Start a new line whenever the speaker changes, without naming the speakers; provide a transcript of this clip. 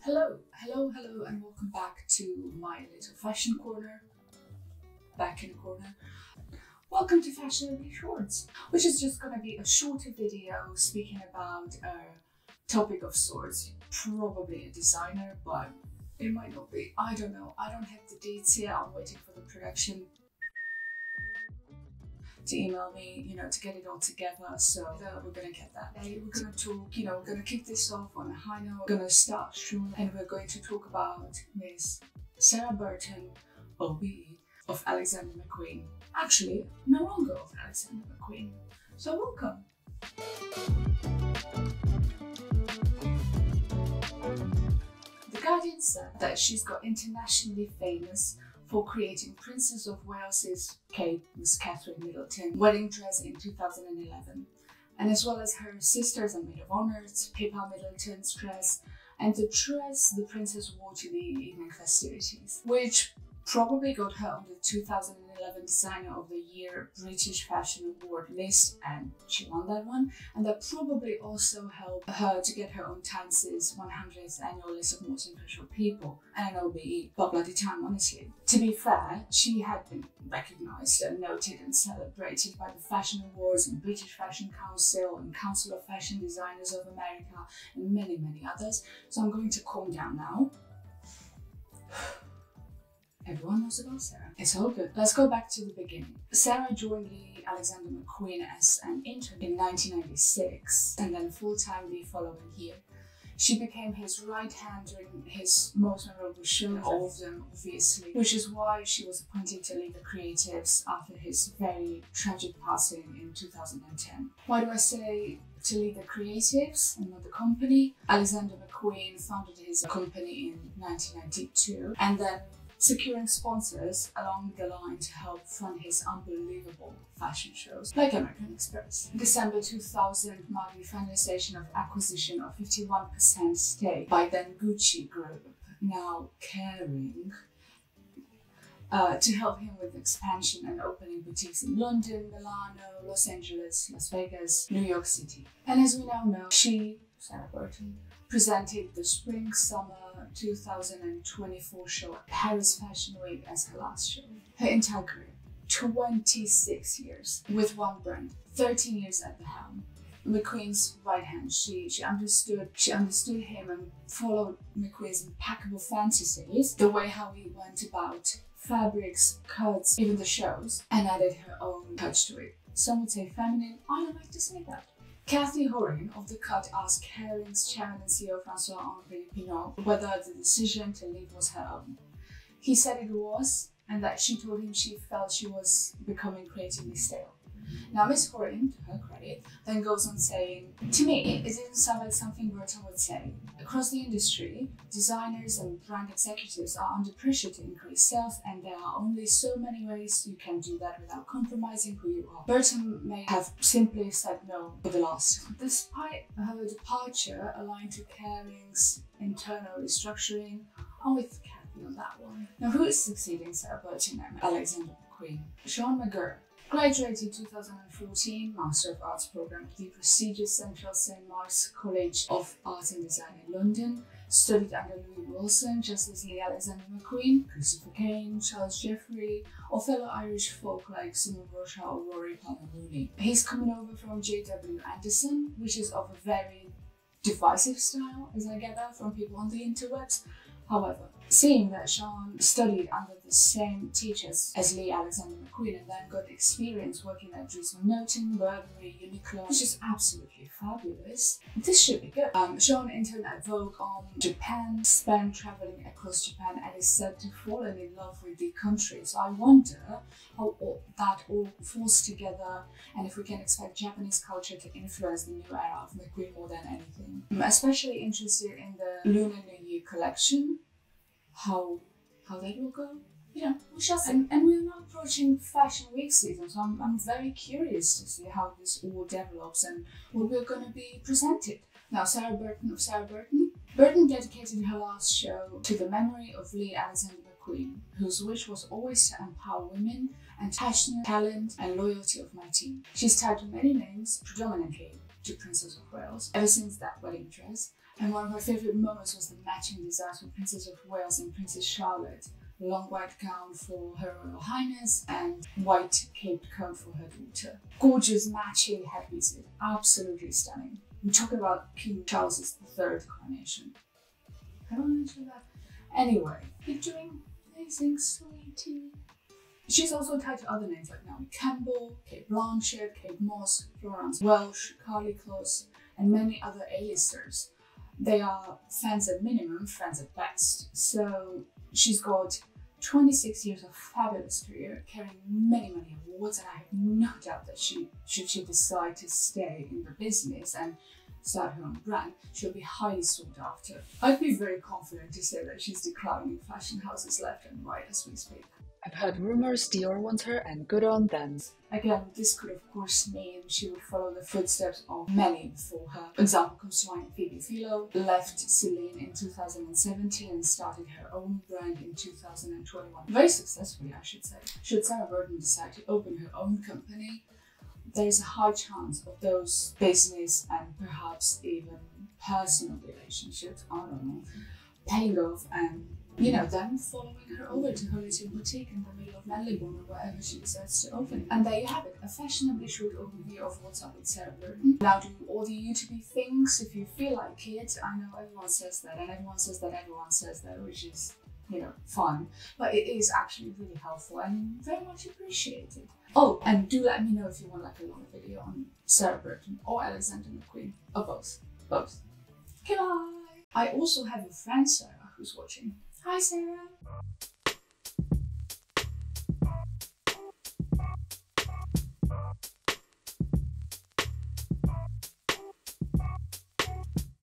Hello, and welcome back to my little fashion corner. Back in the corner. Welcome to Fashionably Shorts, which is just gonna be a shorter video speaking about a topic of sorts. Probably a designer, but it might not be. I don't know. I don't have the dates yet. I'm waiting for the production to email me, to get it all together. So we're gonna get that. Today we're gonna talk, we're gonna kick this off on a high note. We're gonna start soon, and we're going to talk about Miss Sarah Burton, OBE, of Alexander McQueen. Actually, no longer of Alexander McQueen. So welcome. The Guardian said that she's got internationally famous for creating Princess of Wales's Kate, Miss Catherine Middleton, wedding dress in 2011, and as well as her sisters and maid of honor, Pippa Middleton's dress, and the dress the princess wore to the evening festivities, which probably got her on the 2011 Designer of the Year British Fashion Award list, and she won that one. And that probably also helped her to get her on Times' 100th annual list of most influential people, and an OBE. But bloody time, honestly. To be fair, she had been recognised and noted and celebrated by the Fashion Awards and British Fashion Council and Council of Fashion Designers of America and many, many others. So I'm going to calm down now. Everyone knows about Sarah. It's all good. Let's go back to the beginning. Sarah joined Lee Alexander McQueen as an intern in 1996 and then full-time the following year. She became his right hand during his most memorable shows, all of them obviously, which is why she was appointed to lead the creatives after his very tragic passing in 2010. Why do I say to lead the creatives and not the company? Alexander McQueen founded his company in 1992 and then securing sponsors along the line to help fund his unbelievable fashion shows, like American Express. December 2000 marked the finalization of acquisition of 51% stake by then Gucci Group, now Kering, to help him with expansion and opening boutiques in London, Milano, Los Angeles, Las Vegas, New York City. And as we now know, Sarah Burton, presented the Spring-Summer 2024 show at Paris Fashion Week as her last show. Her entire career, 26 years with one brand, 13 years at the helm. McQueen's right hand, she understood him and followed McQueen's impeccable fantasies, the way how he went about fabrics, cuts, even the shows, and added her own touch to it. Some would say feminine, I don't like to say that. Cathy Horan of The Cut asked Kering's chairman and CEO François-Henri Pinault whether the decision to leave was her own. He said it was, and that she told him she felt she was becoming creatively stale. Now Miss Horan, to her credit, then goes on saying, "To me, it didn't sound like something Burton would say. Across the industry, designers and brand executives are under pressure to increase sales, and there are only so many ways you can do that without compromising who you are. Burton may have simply said no for the last time." Despite her departure aligned to Kering's internal restructuring, I'm with Cathy on that one. Now who is succeeding Sarah Burton and Alexander McQueen? Sean McGurr. Graduated 2014 Master of Arts program at the prestigious Central St. Mark's College of Art and Design in London, studied under Louis Wilson, just as Lee Alexander McQueen, Christopher Kane, Charles Jeffrey, or fellow Irish folk like Simon Rocha or Rory Palmer-Mooney. He's coming over from J.W. Anderson, which is of a very divisive style, as I gather from people on the interwebs. However, seeing that Sean studied under the same teachers as Lee Alexander McQueen and then got experience working at Dries Van Noten, Burberry, Uniqlo, which is absolutely fabulous, this should be good. Sean interned at Vogue on Japan, spent traveling across Japan, and is said to fallen in love with the country. So I wonder how that all falls together and if we can expect Japanese culture to influence the new era of McQueen more than anything. I'm especially interested in the Lunar New Year collection. How that will go, we shall see. And we're now approaching Fashion Week season, so I'm very curious to see how this all develops and what we're going to be presented. Now, Sarah Burton of Sarah Burton. Burton dedicated her last show to the memory of Lee Alexander McQueen, whose wish was always to empower women and passionate talent and loyalty of my team. She's tied to many names, predominantly to Princess of Wales, ever since that wedding dress, And one of her favourite moments was the matching designs for Princess of Wales and Princess Charlotte. A long white gown for Her Royal Highness and white caped coat for her daughter. Gorgeous matching headpieces, absolutely stunning. I'm talking about King Charles III coronation. Have I mentioned that? Anyway, you're doing amazing, sweetie. She's also tied to other names like Naomi Campbell, Kate Blanchett, Kate Moss, Florence Welch, Carly Close, and many other A-listers. They are fans at minimum, friends at best. So she's got 26 years of fabulous career, carrying many awards, and I have no doubt that should she decide to stay in the business and start her own brand, she'll be highly sought after. I'd be very confident to say that she's declining fashion houses left and right as we speak.
I've heard rumors Dior wants her, and good on them.
Again, this could of course mean she would follow the footsteps of many before her. Example comes to mind: Phoebe Philo left Celine in 2017 and started her own brand in 2021. Very successfully, I should say. Should Sarah Burton decide to open her own company, there's a high chance of those business and perhaps even personal relationships, I don't know, paying off and them following her over to her little boutique in the middle of Melbourne or wherever she decides to open. And there you have it, a fashionably short overview of what's up with Sarah Burton. Now do all the YouTube things if you feel like it. I know everyone says that, and everyone says that everyone says that, which is, fun. But it is actually really helpful and very much appreciated. Oh, and do let me know if you want like a long video on Sarah Burton or Alexander McQueen, or both. Both. Okay, bye! I also have a friend, Sarah, who's watching. Hi, Sarah.